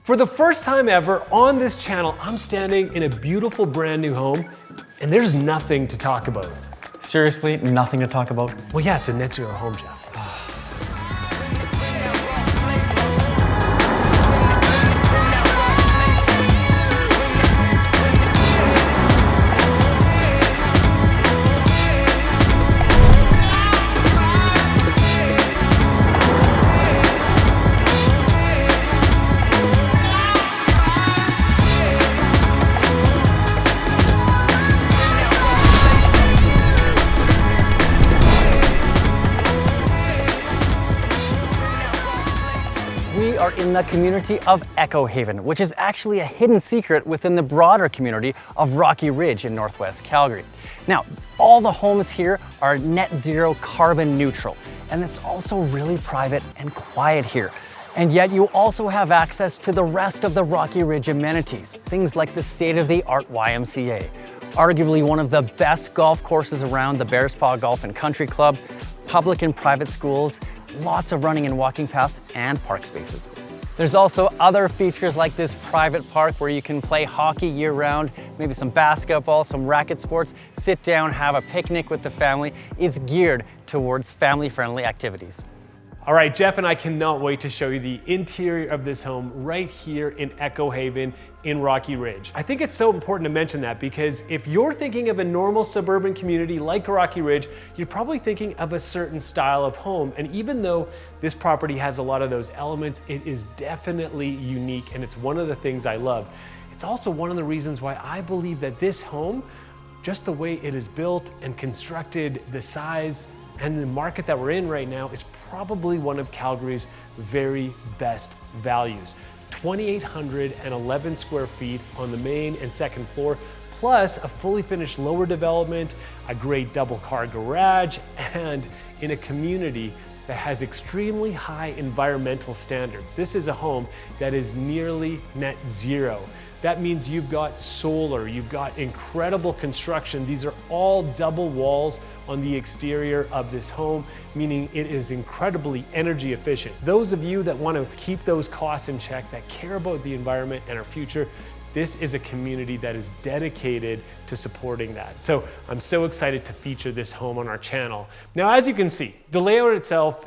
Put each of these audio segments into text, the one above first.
For the first time ever on this channel, I'm standing in a beautiful brand new home, and there's nothing to talk about. Seriously, nothing to talk about? Well, yeah, it's a net zero home, Jeff. We are in the community of Rockhaven, which is actually a hidden secret within the broader community of Rocky Ridge in Northwest Calgary. Now, all the homes here are net zero carbon neutral, and it's also really private and quiet here. And yet you also have access to the rest of the Rocky Ridge amenities, things like the state-of-the-art YMCA, arguably one of the best golf courses around, the Bears Paw Golf and Country Club, public and private schools, lots of running and walking paths, and park spaces. There's also other features like this private park where you can play hockey year-round, maybe some basketball, some racket sports, sit down, have a picnic with the family. It's geared towards family-friendly activities. All right, Jeff and I cannot wait to show you the interior of this home right here in Rockhaven in Rocky Ridge. I think it's so important to mention that because if you're thinking of a normal suburban community like Rocky Ridge, you're probably thinking of a certain style of home. And even though this property has a lot of those elements, it is definitely unique, and it's one of the things I love. It's also one of the reasons why I believe that this home, just the way it is built and constructed, the size, and the market that we're in right now, is probably one of Calgary's very best values. 2,811 square feet on the main and second floor, plus a fully finished lower development, a great double car garage, and in a community that has extremely high environmental standards. This is a home that is nearly net zero. That means you've got solar, you've got incredible construction. These are all double walls on the exterior of this home, meaning it is incredibly energy efficient. Those of you that want to keep those costs in check, that care about the environment and our future, this is a community that is dedicated to supporting that. So I'm so excited to feature this home on our channel. Now, as you can see, the layout itself,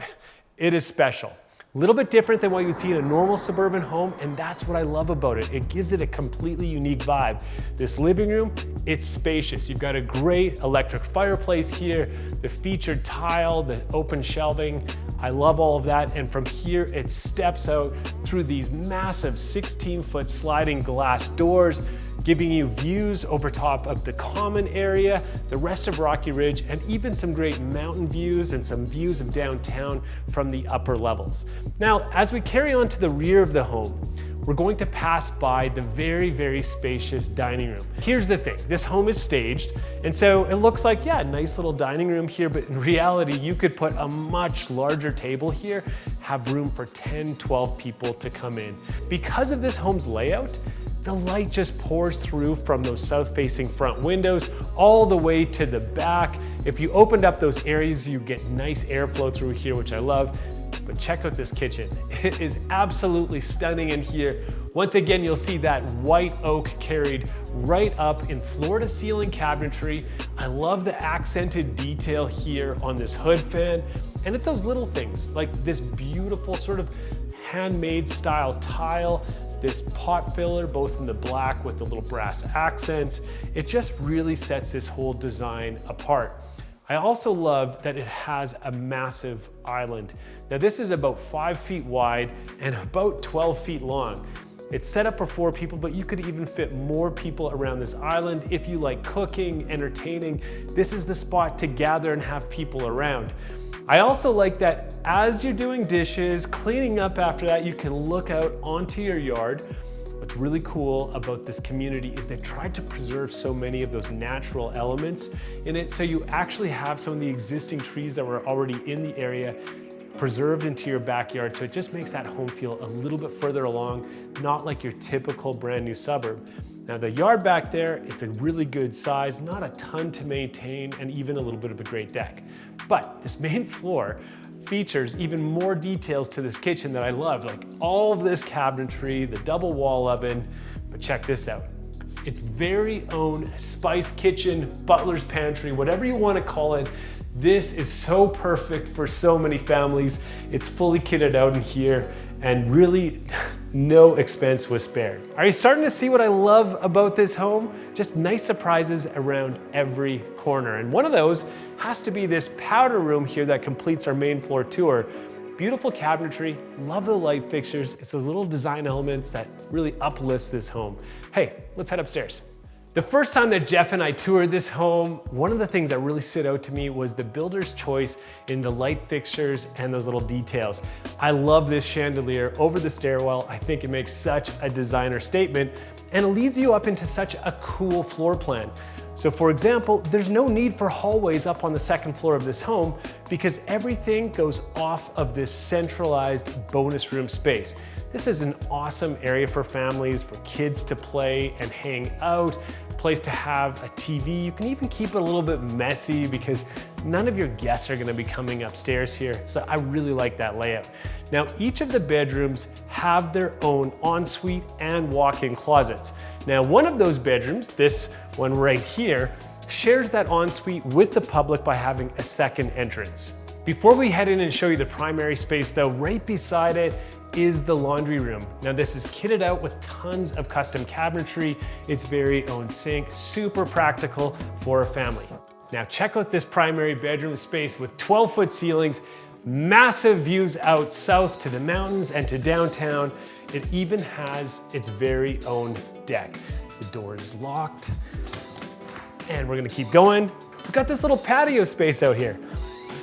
it is special. A little bit different than what you would see in a normal suburban home, and that's what I love about it. It gives it a completely unique vibe. This living room, it's spacious. You've got a great electric fireplace here, the featured tile, the open shelving. I love all of that, and from here it steps out through these massive 16-foot sliding glass doors, giving you views over top of the common area, the rest of Rocky Ridge, and even some great mountain views and some views of downtown from the upper levels. Now, as we carry on to the rear of the home, we're going to pass by the very, very spacious dining room. Here's the thing, this home is staged, and so it looks like, yeah, nice little dining room here, but in reality, you could put a much larger table here, have room for 10, 12 people to come in. Because of this home's layout, the light just pours through from those south-facing front windows all the way to the back. If you opened up those areas, you get nice airflow through here, which I love. But check out this kitchen. It is absolutely stunning in here. Once again, you'll see that white oak carried right up in floor-to-ceiling cabinetry. I love the accented detail here on this hood fan. And it's those little things, like this beautiful sort of handmade style tile, this pot filler, both in the black with the little brass accents. It just really sets this whole design apart. I also love that it has a massive island. Now this is about 5 feet wide and about 12 feet long. It's set up for 4 people, but you could even fit more people around this island. If you like cooking, entertaining, this is the spot to gather and have people around. I also like that as you're doing dishes, cleaning up after that, you can look out onto your yard. What's really cool about this community is they've tried to preserve so many of those natural elements in it, so you actually have some of the existing trees that were already in the area preserved into your backyard, so it just makes that home feel a little bit further along, not like your typical brand new suburb. Now the yard back there, it's a really good size, not a ton to maintain, and even a little bit of a great deck. But this main floor features even more details to this kitchen that I love, like all of this cabinetry, the double wall oven, but check this out. Its very own spice kitchen, butler's pantry, whatever you want to call it. This is so perfect for so many families. It's fully kitted out in here and really no expense was spared. Are you starting to see what I love about this home? Just nice surprises around every corner. And one of those has to be this powder room here that completes our main floor tour. Beautiful cabinetry, love the light fixtures. It's those little design elements that really uplifts this home. Hey, let's head upstairs. The first time that Jeff and I toured this home, one of the things that really stood out to me was the builder's choice in the light fixtures and those little details. I love this chandelier over the stairwell. I think it makes such a designer statement and it leads you up into such a cool floor plan. So for example, there's no need for hallways up on the second floor of this home because everything goes off of this centralized bonus room space. This is an awesome area for families, for kids to play and hang out, a place to have a TV. You can even keep it a little bit messy because none of your guests are gonna be coming upstairs here. So I really like that layout. Now, each of the bedrooms have their own ensuite and walk-in closets. Now, one of those bedrooms, this one right here, shares that ensuite with the public by having a second entrance. Before we head in and show you the primary space though, right beside it is the laundry room. Now this is kitted out with tons of custom cabinetry, its very own sink, super practical for a family. Now check out this primary bedroom space with 12-foot ceilings, massive views out south to the mountains and to downtown. It even has its very own deck. The door is locked and we're gonna keep going. We've got this little patio space out here.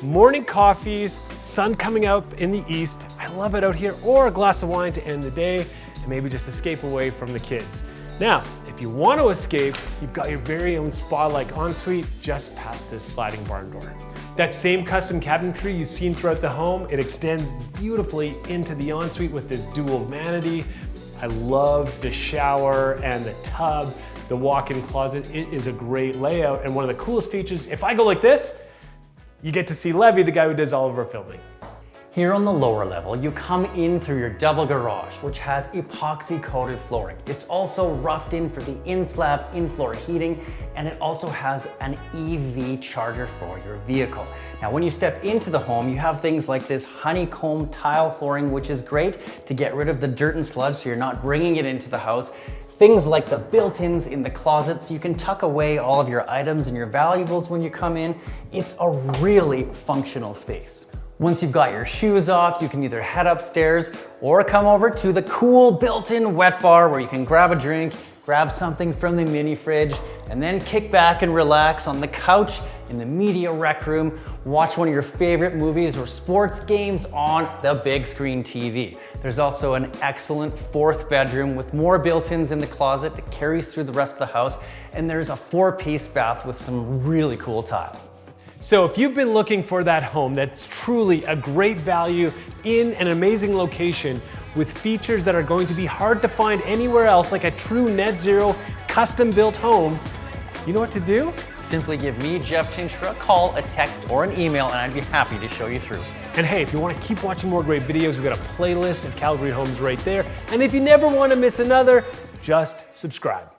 Morning coffees, sun coming up in the east. I love it out here, or a glass of wine to end the day and maybe just escape away from the kids. Now, if you want to escape, you've got your very own spa-like ensuite just past this sliding barn door. That same custom cabinetry you've seen throughout the home, it extends beautifully into the ensuite with this dual vanity. I love the shower and the tub, the walk-in closet. It is a great layout, and one of the coolest features, if I go like this, you get to see Levy, the guy who does all of our filming. Here on the lower level, you come in through your double garage, which has epoxy coated flooring. It's also roughed in for the in-slab, in-floor heating, and it also has an EV charger for your vehicle. Now, when you step into the home, you have things like this honeycomb tile flooring, which is great to get rid of the dirt and sludge so you're not bringing it into the house. Things like the built-ins in the closet so you can tuck away all of your items and your valuables when you come in. It's a really functional space. Once you've got your shoes off, you can either head upstairs or come over to the cool built-in wet bar where you can grab a drink, grab something from the mini fridge, and then kick back and relax on the couch in the media rec room, watch one of your favorite movies or sports games on the big screen TV. There's also an excellent fourth bedroom with more built-ins in the closet that carries through the rest of the house, and there's a 4-piece bath with some really cool tile. So if you've been looking for that home that's truly a great value in an amazing location with features that are going to be hard to find anywhere else, like a true net zero custom built home, you know what to do? Simply give me, Jeff Tinchler, a call, a text, or an email, and I'd be happy to show you through. And hey, if you want to keep watching more great videos, we've got a playlist of Calgary homes right there. And if you never want to miss another, just subscribe.